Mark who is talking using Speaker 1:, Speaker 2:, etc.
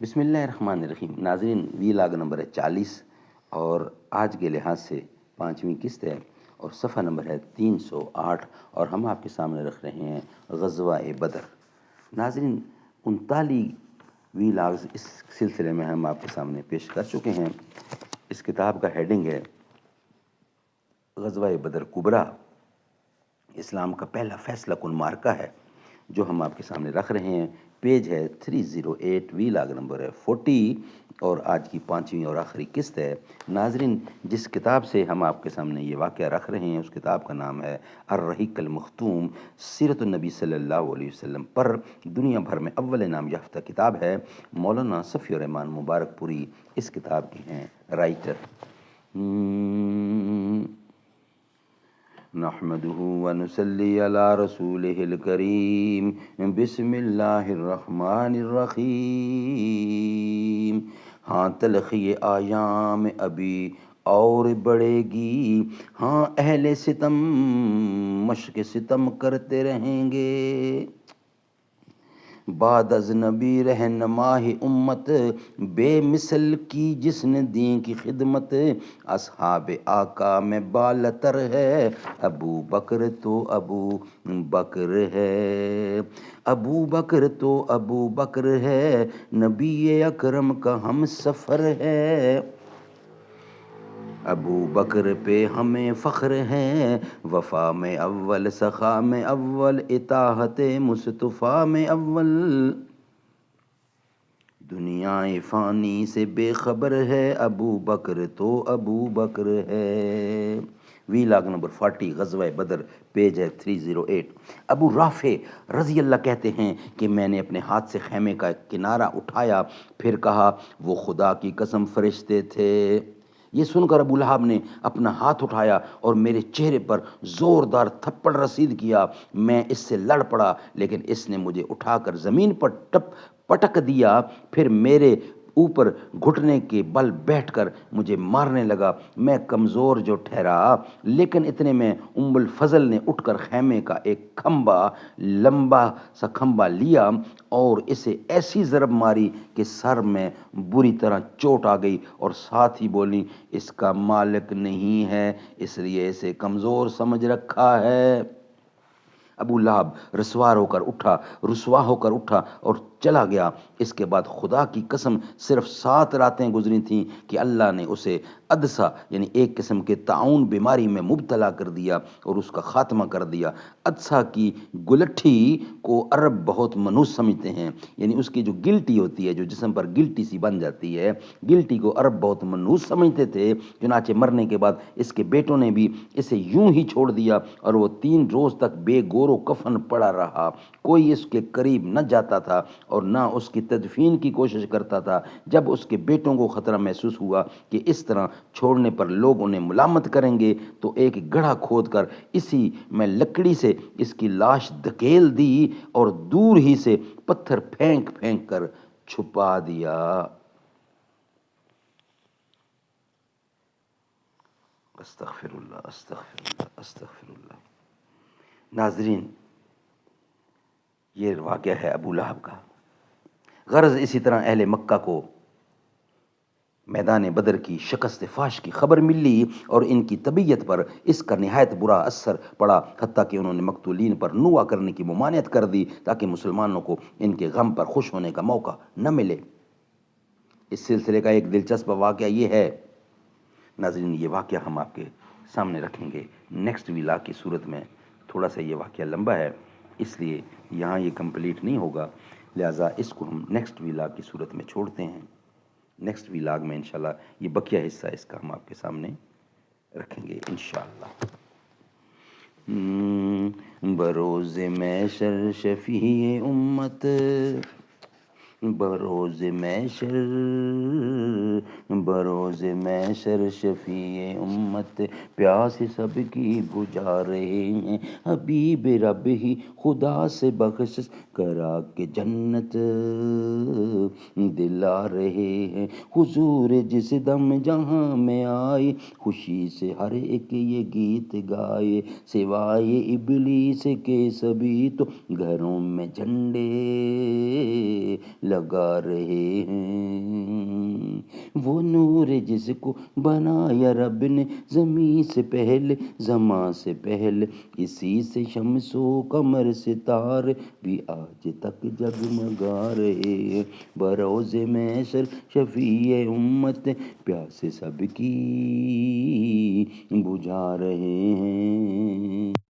Speaker 1: بسم اللہ الرحمن الرحیم. ناظرین، وی لاگ نمبر ہے 40 اور آج کے لحاظ سے 5ویں قسط ہے اور صفحہ نمبر ہے 308 اور ہم آپ کے سامنے رکھ رہے ہیں غزوہ بدر. ناظرین، 39 وی لاگز اس سلسلے میں ہم آپ کے سامنے پیش کر چکے ہیں. اس کتاب کا ہیڈنگ ہے غزوہ بدر کبریٰ، اسلام کا پہلا فیصلہ کن معرکہ ہے جو ہم آپ کے سامنے رکھ رہے ہیں. پیج ہے 308، وی لاگ نمبر ہے 40 اور آج کی 5ویں اور آخری قسط ہے. ناظرین، جس کتاب سے ہم آپ کے سامنے یہ واقعہ رکھ رہے ہیں اس کتاب کا نام ہے الرحیق المختوم، سیرت النبی صلی اللہ علیہ وسلم پر دنیا بھر میں اول انعام یافتہ کتاب ہے. مولانا صفی الرحمان مبارک پوری اس کتاب کے ہیں رائٹر. نحمده ونصلي على رسوله الكريم. بسم اللہ الرحمن الرحیم. ہاں تلخی آیام ابھی اور بڑھے گی، ہاں اہل ستم مشق ستم کرتے رہیں گے. بعد از نبی رہنماہ امت، بے مثل کی جس نے دین کی خدمت. اصحاب آقا میں بالتر ہے، ابو بکر تو ابو بکر ہے. ابو بکر تو ابو بکر ہے، نبی اکرم کا ہم سفر ہے. ابو بکر پہ ہمیں فخر ہے، وفا میں اول، سخا میں اول، اطاعت مصطفیٰ میں اول. دنیا فانی سے بے خبر ہے، ابو بکر تو ابو بکر ہے. وی لاگ نمبر 40 غزوہ بدر، پیج ہے 308. ابو رافع رضی اللہ کہتے ہیں کہ میں نے اپنے ہاتھ سے خیمے کا کنارہ اٹھایا، پھر کہا وہ خدا کی قسم فرشتے تھے. یہ سن کر ابو لہب نے اپنا ہاتھ اٹھایا اور میرے چہرے پر زوردار تھپڑ رسید کیا. میں اس سے لڑ پڑا لیکن اس نے مجھے اٹھا کر زمین پر پٹک دیا، پھر میرے اوپر گھٹنے کے بل بیٹھ کر مجھے مارنے لگا. میں کمزور جو ٹھہرا، لیکن اتنے میں ام الفضل نے اٹھ کر خیمے کا ایک لمبا سا کھمبا لیا اور اسے ایسی ضرب ماری کہ سر میں بری طرح چوٹ آ گئی اور ساتھ ہی بولی اس کا مالک نہیں ہے اس لیے اسے کمزور سمجھ رکھا ہے. ابو لہب رسوا ہو کر اٹھا اور چلا گیا. اس کے بعد خدا کی قسم صرف 7 راتیں گزری تھیں کہ اللہ نے اسے عدسہ یعنی ایک قسم کے طاعون بیماری میں مبتلا کر دیا اور اس کا خاتمہ کر دیا. عدسہ کی گلٹھی کو عرب بہت منحوس سمجھتے ہیں، یعنی اس کی جو گلٹی ہوتی ہے، جو جسم پر گلٹی سی بن جاتی ہے، گلٹی کو عرب بہت منحوس سمجھتے تھے. چنانچہ مرنے کے بعد اس کے بیٹوں نے بھی اسے یوں ہی چھوڑ دیا اور وہ 3 روز تک بے گور و کفن پڑا رہا. کوئی اس کے قریب نہ جاتا تھا اور نہ اس کی تدفین کی کوشش کرتا تھا. جب اس کے بیٹوں کو خطرہ محسوس ہوا کہ اس طرح چھوڑنے پر لوگ انہیں ملامت کریں گے تو ایک گڑھا کھود کر اسی میں لکڑی سے اس کی لاش دھکیل دی اور دور ہی سے پتھر پھینک پھینک کر چھپا دیا. استغفر اللہ استغفر اللہ استغفر اللہ. ناظرین، یہ واقعہ ہے ابو لہب کا. غرض اسی طرح اہل مکہ کو میدان بدر کی شکست فاش کی خبر ملی اور ان کی طبیعت پر اس کا نہایت برا اثر پڑا، حتیٰ کہ انہوں نے مقتولین پر نوحہ کرنے کی ممانعت کر دی تاکہ مسلمانوں کو ان کے غم پر خوش ہونے کا موقع نہ ملے. اس سلسلے کا ایک دلچسپ واقعہ یہ ہے ناظرین، یہ واقعہ ہم آپ کے سامنے رکھیں گے نیکسٹ ویلاگ کی صورت میں. تھوڑا سا یہ واقعہ لمبا ہے اس لیے یہاں یہ کمپلیٹ نہیں ہوگا، لہٰذا اس کو ہم نیکسٹ ویلاگ کی صورت میں چھوڑتے ہیں. نیکسٹ ویلاگ میں انشاءاللہ یہ بقیہ حصہ اس کا ہم آپ کے سامنے رکھیں گے انشاءاللہ. بروز محشر شفیع امت، بروز محشر شفیع امت، پیاس سب کی بجھا رہے ہیں. حبیب رب ہی خدا سے بخشش کرا کے جنت دلا رہے ہیں. حضور جس دم جہاں میں آئے، خوشی سے ہر ایک یہ گیت گائے. سوائے ابلیس کے سبھی تو گھروں میں جھنڈے لگا رہے ہیں، وہ نور جس کو بنایا رب نے زمین سے پہلے، زماں سے پہلے، اسی سے شمس و قمر ستارے بھی آج تک جگمگا رہے ہیں، بروز محشر شفیع امت پیاس سب کی بجھا رہے ہیں۔